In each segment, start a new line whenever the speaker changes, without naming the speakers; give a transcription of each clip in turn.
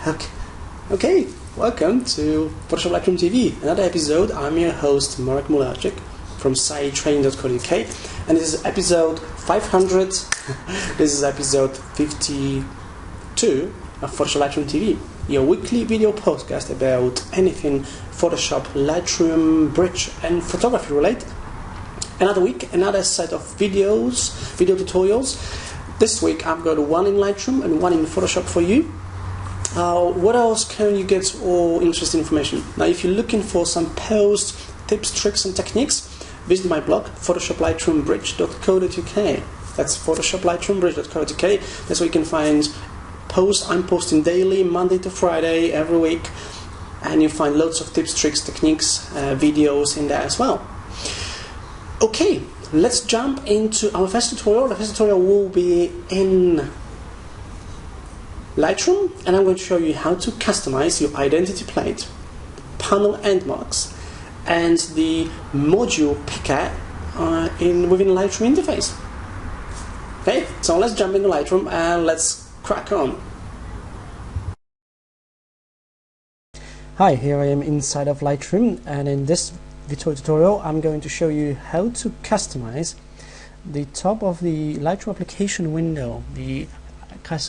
Okay, welcome to Photoshop Lightroom TV, another episode. I'm your host, Marek Mularczyk from sitetraining.co.uk, and this is episode 500. This is episode 52 of Photoshop Lightroom TV, your weekly video podcast about anything Photoshop, Lightroom, Bridge, and photography related. Another week, another set of video tutorials. This week I've got one in Lightroom and one in Photoshop for you. What else can you get all interesting information? Now, if you're looking for some post tips, tricks, and techniques, visit my blog, PhotoshopLightroomBridge.co.uk. That's PhotoshopLightroomBridge.co.uk. That's where you can find posts. I'm posting daily, Monday to Friday, every week, and you find loads of tips, tricks, techniques, videos in there as well. Okay, let's jump into our first tutorial. The first tutorial will be in Lightroom, and I'm going to show you how to customize your identity plate, panel end marks, and the module picker within Lightroom interface. Okay, so let's jump into Lightroom and let's crack on. Hi, here I am inside of Lightroom, and in this video tutorial I'm going to show you how to customize the top of the Lightroom application window,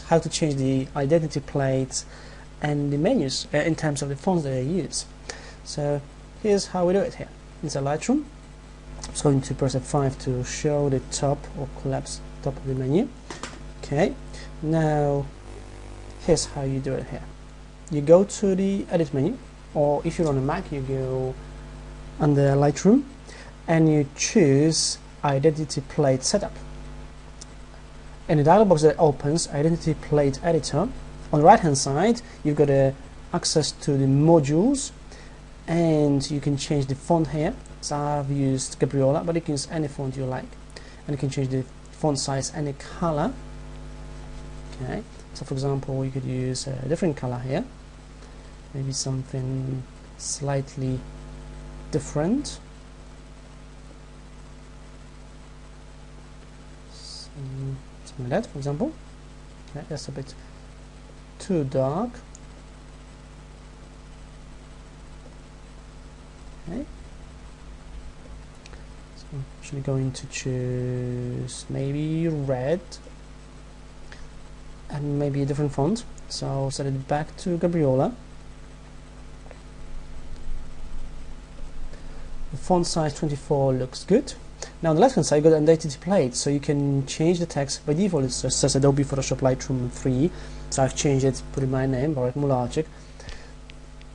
how to change the identity plates and the menus in terms of the fonts that I use. So here's how we do it here. Inside Lightroom, I'm just going to press F5 to show the top or collapse top of the menu. Okay, now here's how you do it here. You go to the edit menu, or if you're on a Mac, you go under Lightroom and you choose identity plate setup. In the dialog box that opens, identity plate editor, on the right hand side you've got access to the modules, and you can change the font here. So I've used Gabriola, but you can use any font you like, and you can change the font size and the color. Okay, so for example you could use a different color here, maybe something slightly different. Something like that, for example. Okay, that's a bit too dark. Okay, so I'm actually going to choose maybe red and maybe a different font. So I'll set it back to Gabriola. The font size 24 looks good. Now on the left hand side you got an identity plate, so you can change the text. By default it says Adobe Photoshop Lightroom 3, so I've changed it, put in my name, Marek Mularczyk.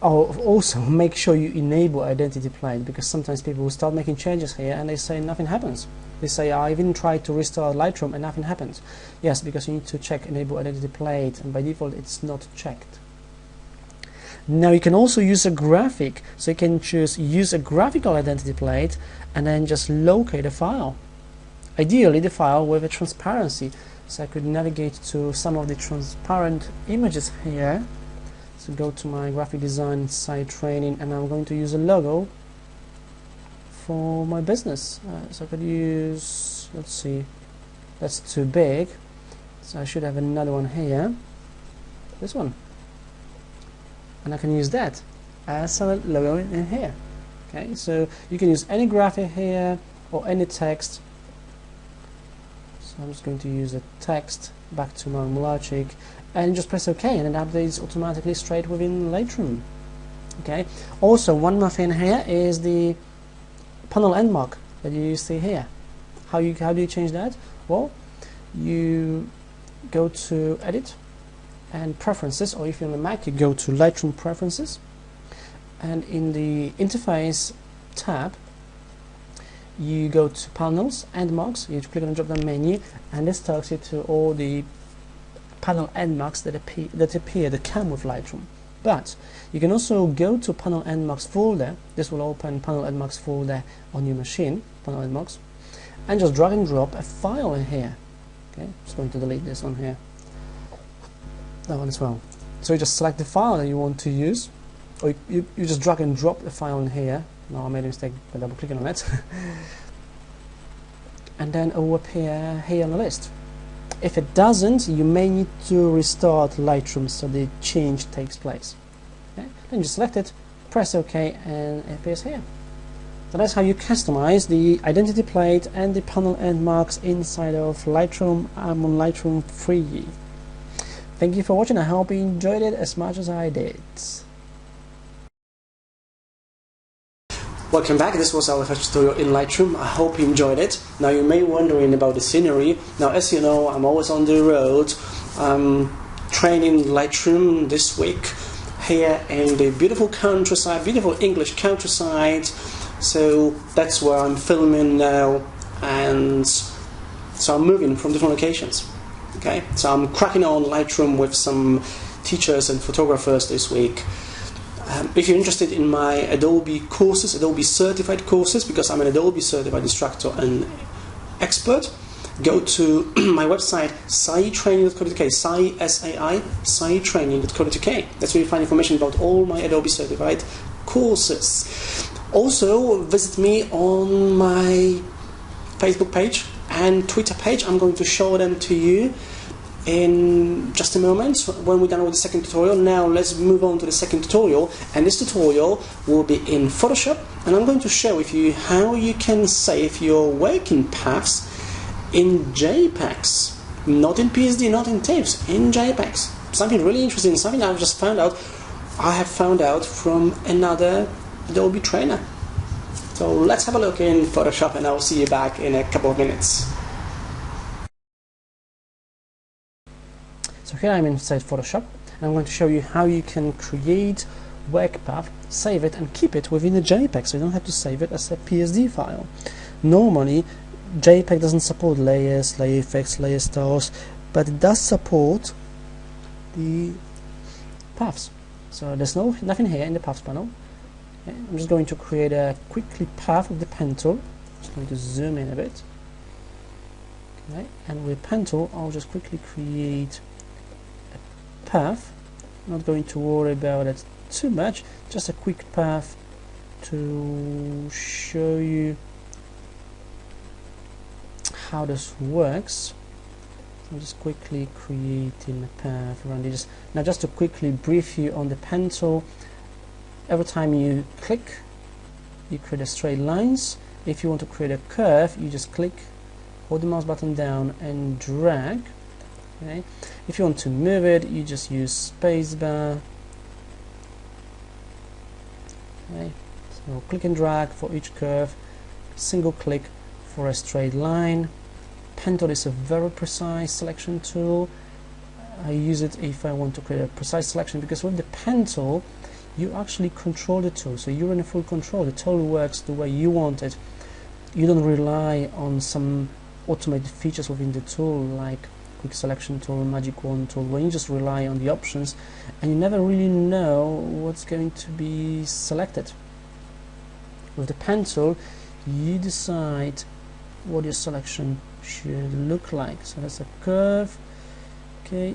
Also make sure you enable identity plate, because sometimes people will start making changes here and they say nothing happens. They say I even tried to restart Lightroom and nothing happens. Yes, because you need to check enable identity plate, and by default it's not checked. Now you can also use a graphic, so you can choose use a graphical identity plate and then just locate a file. Ideally the file with a transparency, so I could navigate to some of the transparent images here. So go to my graphic design site training, and I'm going to use a logo for my business. So I could use, let's see, that's too big, so I should have another one here, this one. And I can use that as a logo in here. Okay, so you can use any graphic here or any text. So I'm just going to use the text, back to Marek Mularczyk, and just press OK, and it updates automatically straight within Lightroom. Okay. Also, one more thing here is the panel end mark that you see here. How do you change that? Well, you go to Edit and Preferences, or if you're on the Mac you go to Lightroom Preferences, and in the Interface tab you go to Panels, End Marks. You click on the drop down menu, and this takes you to all the panel end marks that come with Lightroom. But you can also go to Panel End Marks folder. This will open Panel End Marks folder on your machine, Panel End Marks, and just drag and drop a file in here. Okay, I'm just going to delete this one here, that one as well. So you just select the file that you want to use, or you just drag and drop the file in here. Now I made a mistake by double clicking on it. And then it will appear here on the list. If it doesn't, you may need to restart Lightroom so the change takes place. Okay? Then you select it, press OK, and it appears here. So that's how you customize the identity plate and the panel end marks inside of Lightroom. I'm on Lightroom 3. Thank you for watching. I hope you enjoyed it as much as I did. Welcome back. This was our first tutorial in Lightroom. I hope you enjoyed it. Now you may be wondering about the scenery. Now, as you know, I'm always on the road. I'm training Lightroom this week here in the beautiful countryside, beautiful English countryside. So that's where I'm filming now, and so I'm moving from different locations. Okay, so I'm cracking on Lightroom with some teachers and photographers this week. If you're interested in my Adobe courses, Adobe Certified courses, because I'm an Adobe Certified instructor and expert, go to my website saitraining.co.uk, saitraining.co.uk. That's where you find information about all my Adobe Certified courses. Also, visit me on my Facebook page and Twitter page. I'm going to show them to you in just a moment when we're done with the second tutorial. Now let's move on to the second tutorial, and this tutorial will be in Photoshop, and I'm going to share with you how you can save your working paths in JPEGs, not in PSD, not in TIFFs, in JPEGs. Something really interesting, something I've just found out. I have found out from another Adobe trainer. So let's have a look in Photoshop, and I'll see you back in a couple of minutes. So here I'm inside Photoshop, and I'm going to show you how you can create work path, save it, and keep it within the JPEG, so you don't have to save it as a PSD file. Normally JPEG doesn't support layers, layer effects, layer styles, but it does support the paths. So there's nothing here in the paths panel. Okay, I'm just going to create a quickly path with the pen tool. Just going to zoom in a bit. Okay, and with pen tool, I'll just quickly create a path. I'm not going to worry about it too much. Just a quick path to show you how this works. I'm just quickly creating a path around it. Now, just to quickly brief you on the pen tool. Every time you click, you create a straight lines. If you want to create a curve, you just click, hold the mouse button down and drag. Okay. If you want to move it, you just use spacebar. Okay. So click and drag for each curve, single click for a straight line. Pen tool is a very precise selection tool. I use it if I want to create a precise selection, because with the pen tool you actually control the tool, so you're in full control. The tool works the way you want it. You don't rely on some automated features within the tool like quick selection tool, magic wand tool, where you just rely on the options and you never really know what's going to be selected. With the pen tool, you decide what your selection should look like. So that's a curve. Okay,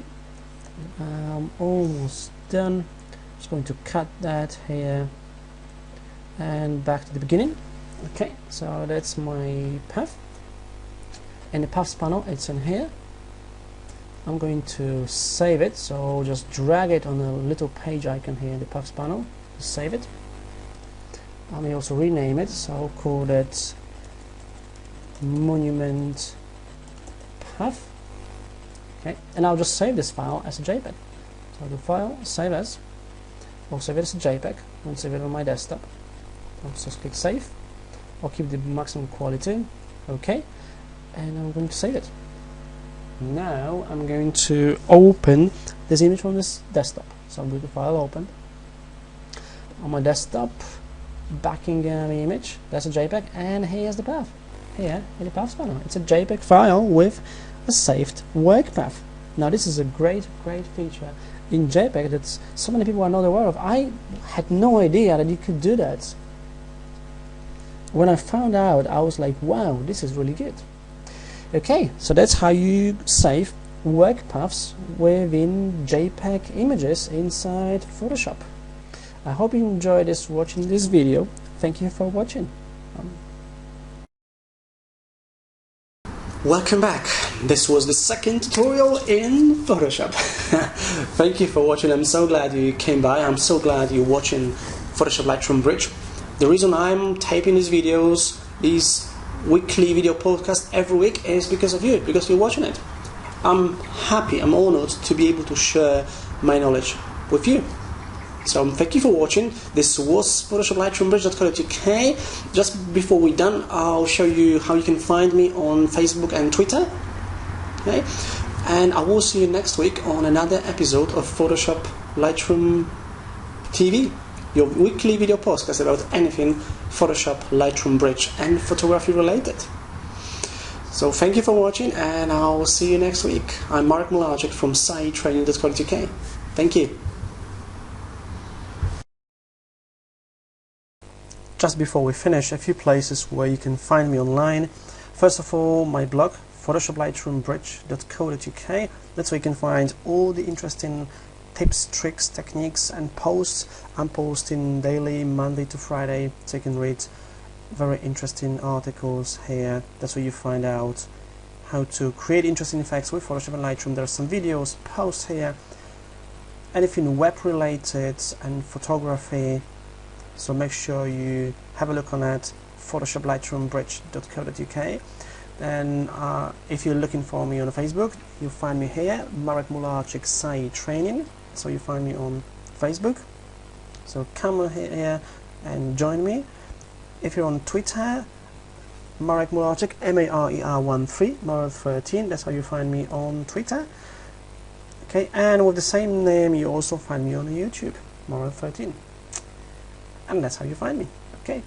I'm almost done. Just going to cut that here and back to the beginning. Okay, so that's my path. In the paths panel, it's in here. I'm going to save it, so just drag it on a little page icon here in the paths panel to save it. I may also rename it, so I'll call that monument path. Okay, and I'll just save this file as a JPEG. So the file, save as. I'll save it as a JPEG. I'll save it on my desktop. I'll just click save. I'll keep the maximum quality. Okay, and I'm going to save it. Now I'm going to open this image from this desktop. So I'll do the file open. On my desktop, backing the image, that's a JPEG, and here's the path. Here in the paths panel, it's a JPEG file with a saved work path. Now this is a great feature in JPEG that so many people are not aware of. I had no idea that you could do that. When I found out, I was like, wow, this is really good. Okay, so that's how you save work paths within JPEG images inside Photoshop. I hope you enjoyed watching this video. Thank you for watching. Welcome back. This was the second tutorial in Photoshop. Thank you for watching. I'm so glad you came by. I'm so glad you're watching Photoshop Lightroom Bridge. The reason I'm taping these videos, these weekly video podcasts every week, is because of you, because you're watching it. I'm happy, I'm honored to be able to share my knowledge with you. So thank you for watching. This was PhotoshopLightroomTV.co.uk. Just before we're done, I'll show you how you can find me on Facebook and Twitter. Okay? And I will see you next week on another episode of Photoshop Lightroom TV, your weekly video podcast about anything Photoshop, Lightroom Bridge and photography related. So thank you for watching, and I'll see you next week. I'm Marek Mularczyk from SciTraining.co.uk. Thank you. Just before we finish, a few places where you can find me online. First of all, my blog, PhotoshopLightroomTV.co.uk. That's where you can find all the interesting tips, tricks, techniques and posts. I'm posting daily, Monday to Friday, so you can read very interesting articles here. That's where you find out how to create interesting effects with Photoshop and Lightroom. There are some videos, posts here, anything web related and photography. So make sure you have a look on that, PhotoshopLightroomBridge.co.uk. Then if you're looking for me on Facebook, you'll find me here, Marek Mularczyk Sci Training. So you find me on Facebook. So come here and join me. If you're on Twitter, Marek Mularczyk, MARER13, Marek13. That's how you find me on Twitter. Okay, and with the same name, you also find me on YouTube, Marek13. And that's how you find me. Okay.